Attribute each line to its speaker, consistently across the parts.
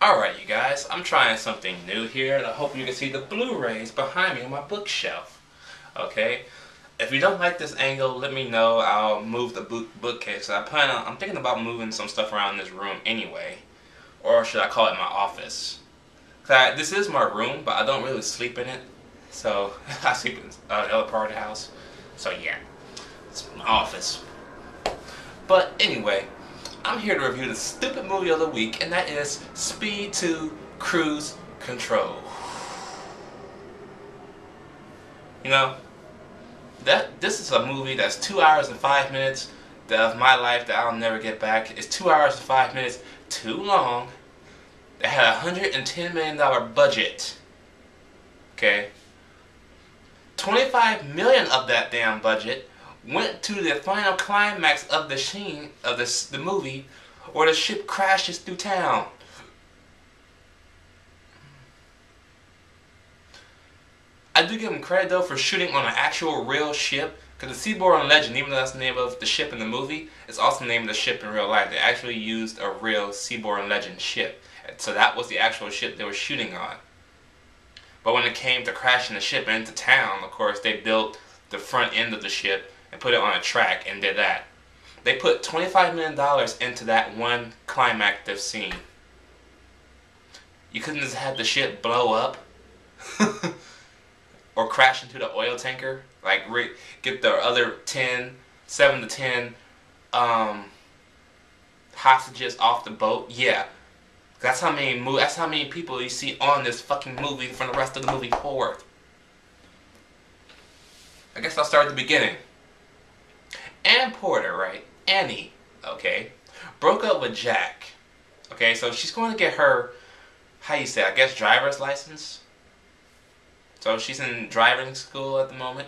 Speaker 1: Alright you guys, I'm trying something new here and I hope you can see the Blu-rays behind me on my bookshelf. Okay? If you don't like this angle, let me know. I'll move the bookcase. I'm thinking about moving some stuff around this room anyway. Or should I call it my office? This is my room, but I don't really sleep in it. So, I sleep in the other part of the house. So yeah, it's my office. But anyway, I'm here to review the stupid movie of the week, and that is Speed 2 Cruise Control. You know, this is a movie that's 2 hours and 5 minutes of my life that I'll never get back. It's 2 hours and 5 minutes too long. It had a $110 million budget. Okay? 25 million of that damn budget went to the final climax of the movie where the ship crashes through town. I do give him credit though for shooting on an actual real ship, because the Seaborn Legend, even though that's the name of the ship in the movie, it's also the name of the ship in real life. They actually used a real Seaborn Legend ship. So that was the actual ship they were shooting on. But when it came to crashing the ship into town, of course, they built the front end of the ship and put it on a track and did that. They put $25 million into that one climactic scene. You couldn't just have the ship blow up or crash into the oil tanker, like get the other 7 to 10 hostages off the boat. Yeah, that's how many people you see on this fucking movie from the rest of the movie forward. I guess I'll start at the beginning. Ann Porter, right? Annie, okay, broke up with Jack. Okay, so she's going to get her, how you say, I guess driver's license. So she's in driving school at the moment,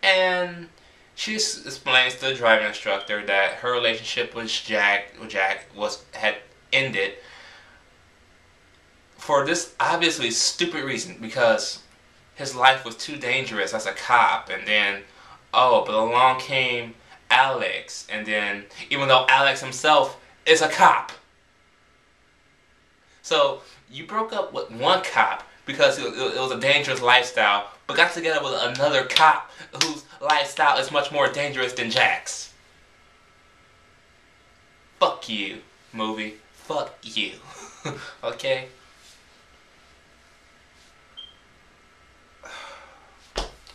Speaker 1: and she explains to the driving instructor that her relationship with Jack had ended for this obviously stupid reason, because his life was too dangerous as a cop. And then, but along came Alex, and then, even though Alex himself is a cop. So, you broke up with one cop because it was a dangerous lifestyle, but got together with another cop whose lifestyle is much more dangerous than Jack's. Fuck you, movie. Fuck you. Okay?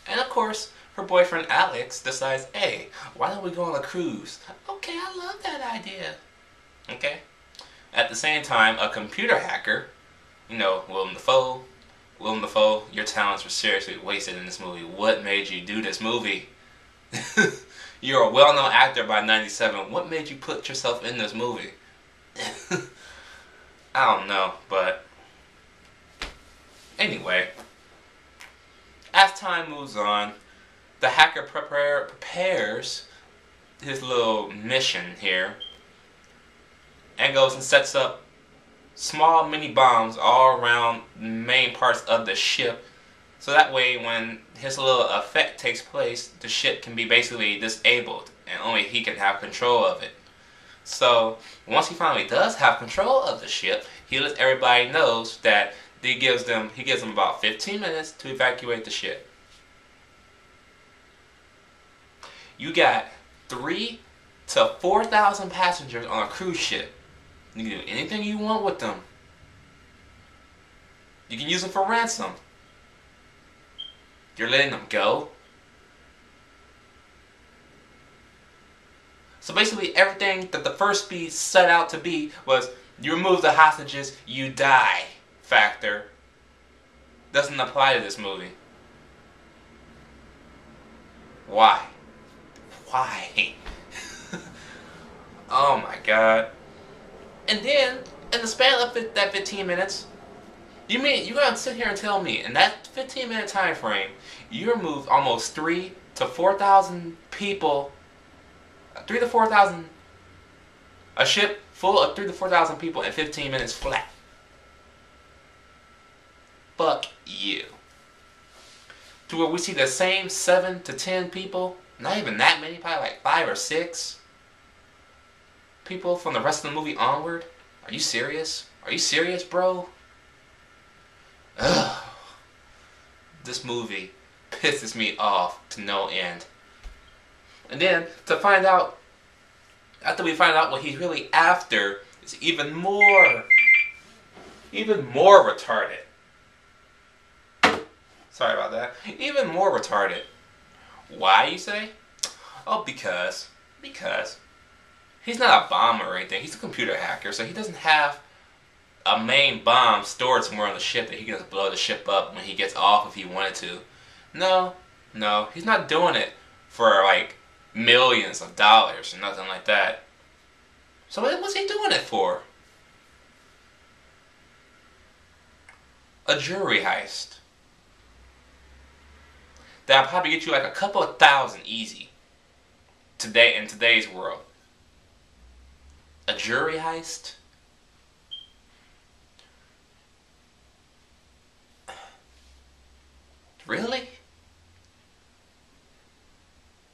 Speaker 1: And of course, her boyfriend Alex decides, hey, why don't we go on a cruise? Okay, I love that idea. Okay? At the same time, a computer hacker, you know, Willem Dafoe, your talents were seriously wasted in this movie. What made you do this movie? You're a well-known actor by 97. What made you put yourself in this movie? I don't know, but anyway, as time moves on, the hacker prepares his little mission here and goes and sets up small mini bombs all around main parts of the ship, so that way when his little effect takes place, the ship can be basically disabled and only he can have control of it. So once he finally does have control of the ship, he lets everybody know that he gives them about 15 minutes to evacuate the ship. You got 3,000 to 4,000 passengers on a cruise ship. You can do anything you want with them. You can use them for ransom. You're letting them go. So basically everything that the first Speed set out to be was, you remove the hostages, you die factor. Doesn't apply to this movie. Why? Why? Oh my god. And then, in the span of that 15 minutes, you're gonna sit here and tell me, in that 15-minute time frame, you removed almost 3,000 to 4,000 people, a ship full of 3,000 to 4,000 people in 15 minutes flat. Fuck you. To where we see the same 7 to 10 people, not even that many, probably like 5 or 6 people from the rest of the movie onward. Are you serious? Are you serious, bro? Ugh. This movie pisses me off to no end. And then to find out, after we find out what he's really after, it's even more retarded. Sorry about that. Even more retarded. Why, you say? Oh, because he's not a bomber or anything. He's a computer hacker, so he doesn't have a main bomb stored somewhere on the ship that he can just blow the ship up when he gets off if he wanted to. No, he's not doing it for like millions of dollars or nothing like that. So what's he doing it for? A jewelry heist. That'll probably get you like a couple of thousand easy. Today, in today's world. A jewelry heist? Really?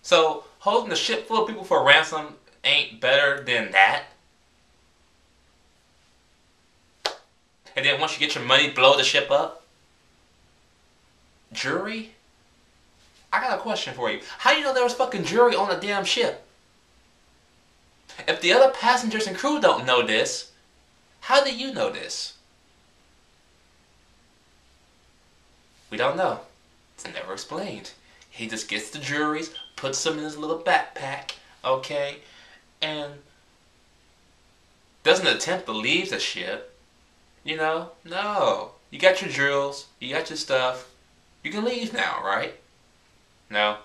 Speaker 1: So, holding a ship full of people for ransom ain't better than that? And then once you get your money, blow the ship up? Jewelry? I got a question for you. How do you know there was fucking jewelry on the damn ship? If the other passengers and crew don't know this, how do you know this? We don't know. It's never explained. He just gets the jewelries, puts them in his little backpack, okay, and doesn't attempt to leave the ship. You know? No. You got your jewels, you got your stuff. You can leave now, right? No.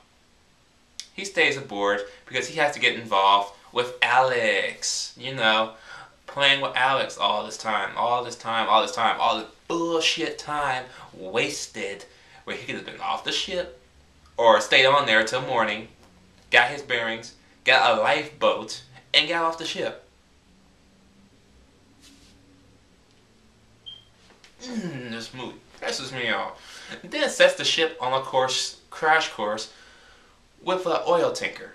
Speaker 1: He stays aboard because he has to get involved with Alex. You know, playing with Alex all this bullshit time wasted where he could have been off the ship or stayed on there till morning, got his bearings, got a lifeboat, and got off the ship. This movie pisses me off. And then sets the ship on a crash course with an oil tanker.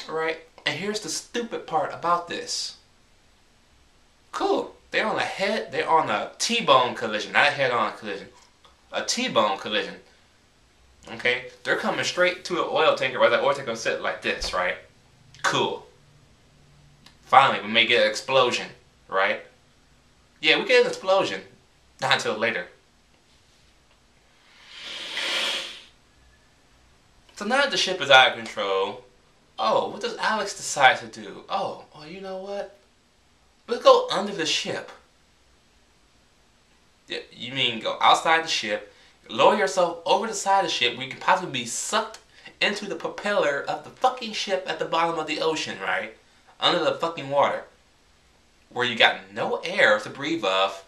Speaker 1: Right? And here's the stupid part about this. Cool. They're on a T-bone collision, not a head-on collision. A T-bone collision. Okay? They're coming straight to an oil tanker where the oil tanker will sit like this, right? Cool. Finally, we may get an explosion, right? Yeah, we get an explosion. Not until later. So now that the ship is out of control, oh, what does Alex decide to do? Oh, you know what? Let's go under the ship. You mean go outside the ship, lower yourself over the side of the ship where you can possibly be sucked into the propeller of the fucking ship at the bottom of the ocean, right? Under the fucking water. Where you got no air to breathe off.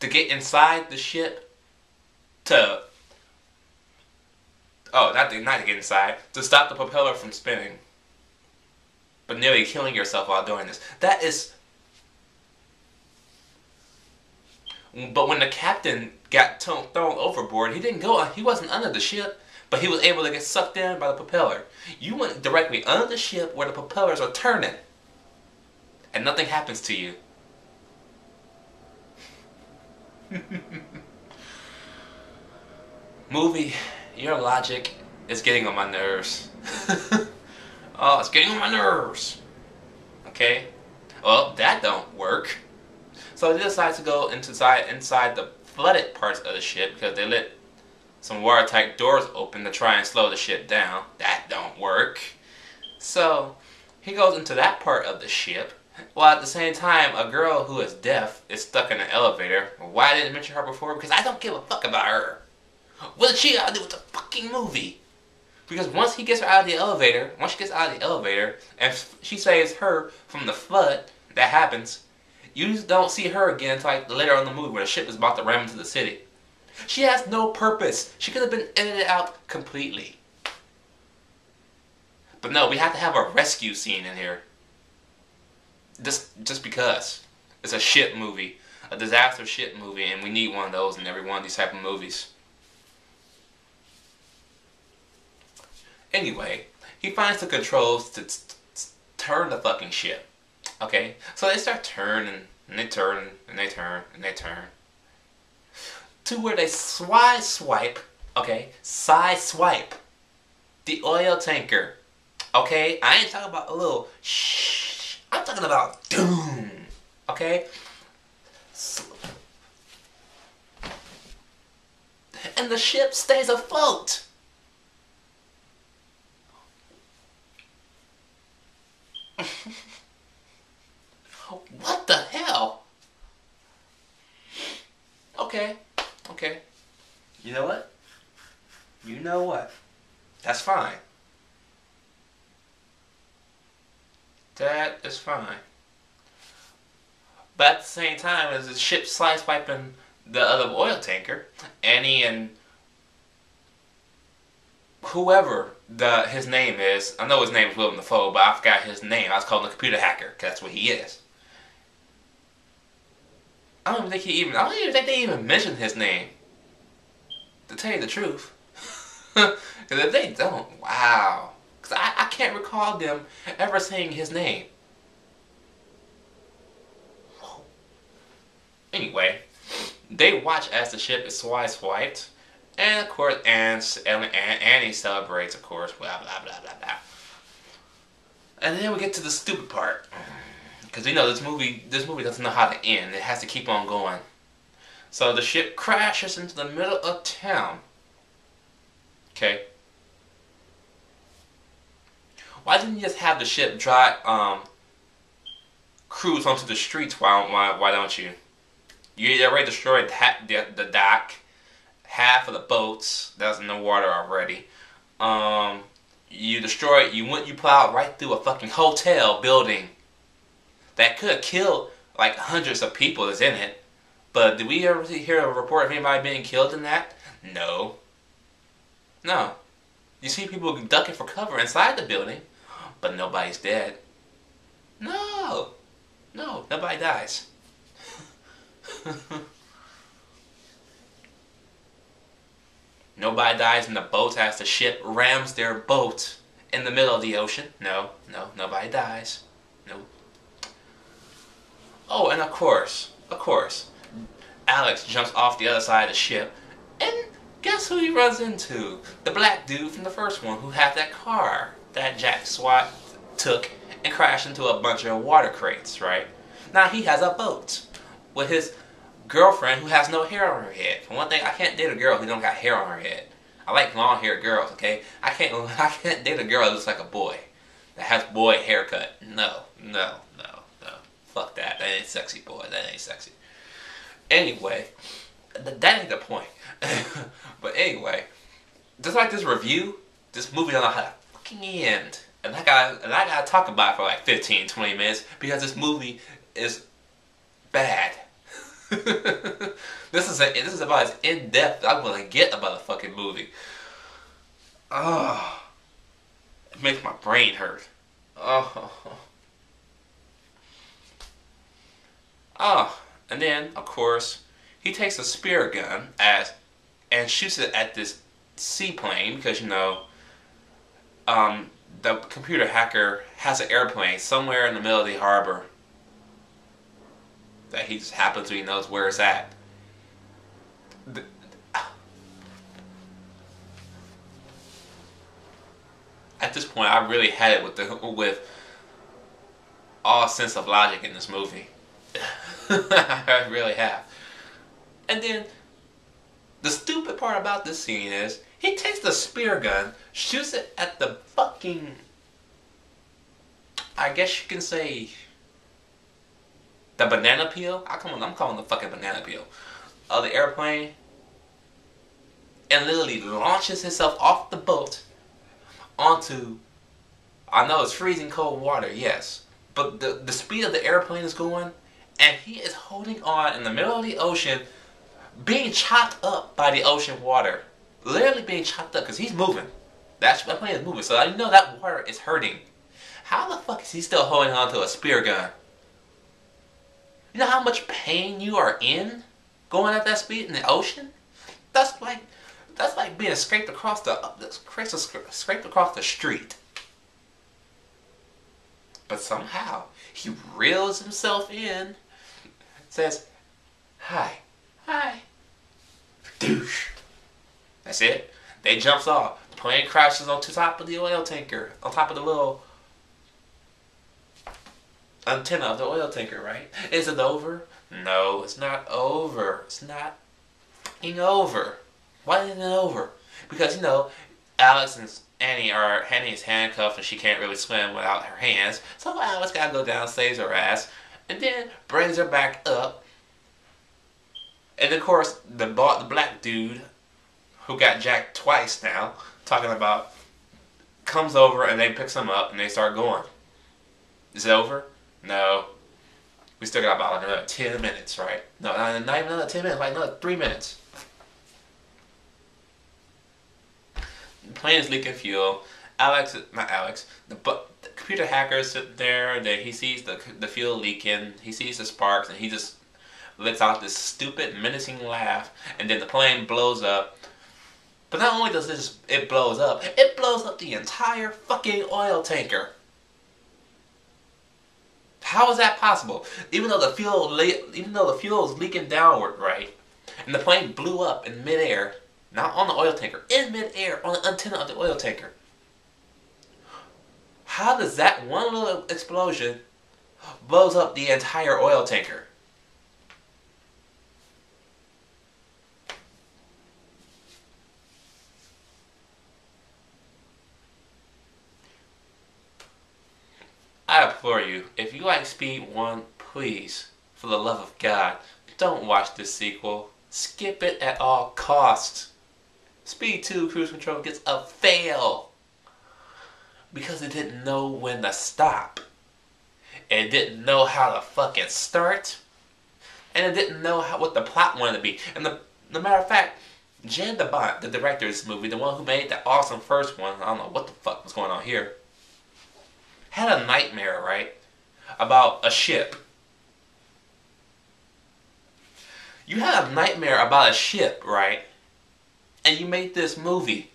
Speaker 1: To get inside the ship to... Oh, not to get inside. To stop the propeller from spinning. But nearly killing yourself while doing this. That is... But when the captain got thrown overboard, he wasn't under the ship, but he was able to get sucked in by the propeller. You went directly under the ship where the propellers are turning. And nothing happens to you. Movie, your logic is getting on my nerves. Oh, it's getting on my nerves. Okay? Well, that don't work. So they decide to go inside the flooded parts of the ship because they let some watertight doors open to try and slow the ship down. That don't work. So he goes into that part of the ship, while at the same time a girl who is deaf is stuck in an elevator. Why I didn't mention her before? Because I don't give a fuck about her. What did she got to do with the fucking movie? Because once she gets out of the elevator, and she saves her from the flood that happens, you don't see her again until like later on in the movie where the ship is about to ram into the city. She has no purpose. She could have been edited out completely. But no, we have to have a rescue scene in here. Just because. It's a shit movie. A disaster shit movie, and we need one of those in every one of these type of movies. Anyway, he finds the controls to turn the fucking ship. Okay, so they start turning, and they turn, and they turn, and they turn. To where they swipe, okay, side swipe the oil tanker. Okay, I ain't talking about a little shh. I'm talking about doom. Okay? And the ship stays afloat. What the hell? Okay. Okay. You know what? You know what? That's fine. That is fine. But at the same time, as the ship sideswiping the other oil tanker, Annie and whoever his name is, I know his name is Willem Dafoe, but I forgot his name. I was calling him the computer hacker, because that's what he is. I don't even think they even mentioned his name. To tell you the truth. Because if they don't, wow. Because I can't recall them ever saying his name. Anyway, they watch as the ship is swiped. And of course, Annie celebrates, of course, blah, blah, blah, blah, blah. And then we get to the stupid part. Because you know, this movie doesn't know how to end. It has to keep on going. So the ship crashes into the middle of town. Okay. Why didn't you just have the ship cruise onto the streets? Why don't you? You already destroyed the dock, half of the boats that's in the water already. You plowed right through a fucking hotel building that could have killed like hundreds of people that's in it. But did we ever hear a report of anybody being killed in that? No. No. You see people ducking for cover inside the building, but nobody's dead. No. No, nobody dies. Nobody dies in the boat as the ship rams their boat in the middle of the ocean. No, nobody dies. No. Oh, and of course, Alex jumps off the other side of the ship, and guess who he runs into? The black dude from the first one who had that car that Jack Swat took and crashed into a bunch of water crates, right? Now he has a boat with his girlfriend who has no hair on her head. For one thing, I can't date a girl who don't got hair on her head. I like long-haired girls, okay? I can't date a girl that looks like a boy, that has boy haircut. No. Fuck that. That ain't sexy, boy. That ain't sexy. Anyway, that ain't the point. But anyway, just like this review, this movie don't know how to fucking end. And I gotta talk about it for like 15, 20 minutes because this movie is bad. This is about as in-depth I'm gonna get about a fucking movie. Oh, it makes my brain hurt. And then of course he takes a spear gun and shoots it at this seaplane because you know the computer hacker has an airplane somewhere in the middle of the harbor that he just happens to, he knows where it's at. At this point, I really had it with all sense of logic in this movie. I really have. And then the stupid part about this scene is he takes the spear gun, shoots it at the fucking, I guess you can say, the banana peel. I'm calling the fucking banana peel of the airplane, and literally launches himself off the boat onto, I know it's freezing cold water, yes, but the speed of the airplane is going, and he is holding on in the middle of the ocean, being chopped up by the ocean water. Literally being chopped up because he's moving. That plane is moving, so I know that water is hurting. How the fuck is he still holding on to a spear gun? You know how much pain you are in going at that speed in the ocean? That's like being scraped across the street. But somehow, he reels himself in, says, hi, hi, douche. That's it. They jumps off. The plane crashes on top of the oil tanker, on top of the little antenna of the oil tanker, right? Is it over? No, it's not over. It's not fucking over. Why isn't it over? Because, you know, Alex and Annie's handcuffed and she can't really swim without her hands. So Alex gotta go down, saves her ass, and then brings her back up. And of course, the black dude who got jacked twice now, talking about, comes over and they picks him up and they start going. Is it over? No. We still got about another 10 minutes, right? No, not even another 10 minutes, like another 3 minutes. The plane is leaking fuel. The computer hacker is sitting there. He sees the fuel leaking. He sees the sparks, and he just lets out this stupid, menacing laugh. And then the plane blows up. But not only does it blows up the entire fucking oil tanker. How is that possible? Even though the fuel is leaking downward, right? And the plane blew up in midair. Not on the oil tanker, in midair, on the antenna of the oil tanker. How does that one little explosion blows up the entire oil tanker? I implore you, if you like Speed 1, please, for the love of God, don't watch this sequel. Skip it at all costs. Speed 2 Cruise Control gets a fail because it didn't know when to stop. It didn't know how to fucking start. And it didn't know what the plot wanted to be. And the matter of fact, Bont, the director of this movie, the one who made the awesome first one, I don't know what the fuck was going on here, had a nightmare, right? About a ship. You had a nightmare about a ship, right? And you made this movie.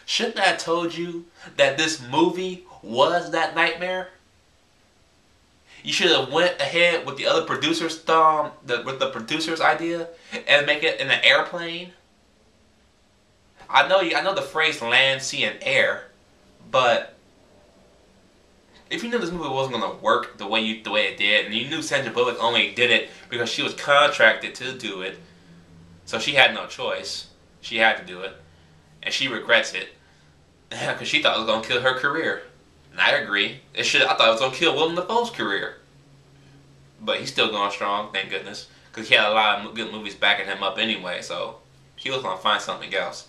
Speaker 1: Shouldn't I have told you that this movie was that nightmare? You should have went ahead with the other producer's with the producer's idea and make it in an airplane. I know the phrase land, sea, and air, but if you knew this movie wasn't gonna work the way it did, and you knew Sandra Bullock only did it because she was contracted to do it, so she had no choice. She had to do it, and she regrets it because she thought it was gonna kill her career. And I agree. I thought it was gonna kill Willem Dafoe's career, but he's still going strong, thank goodness, because he had a lot of good movies backing him up anyway. So he was gonna find something else.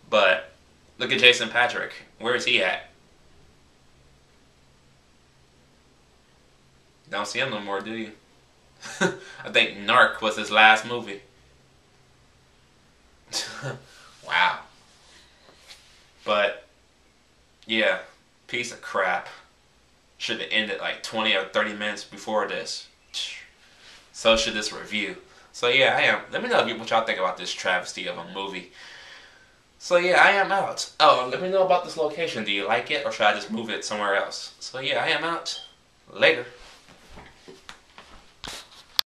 Speaker 1: But look at Jason Patrick. Where is he at? Don't see him no more, do you? I think Narc was his last movie. Wow. But yeah, piece of crap. Should have ended like 20 or 30 minutes before this. So should this review. So yeah, I am. Let me know what y'all think about this travesty of a movie. So yeah, I am out. Oh, let me know about this location. Do you like it, or should I just move it somewhere else? So yeah, I am out. Later.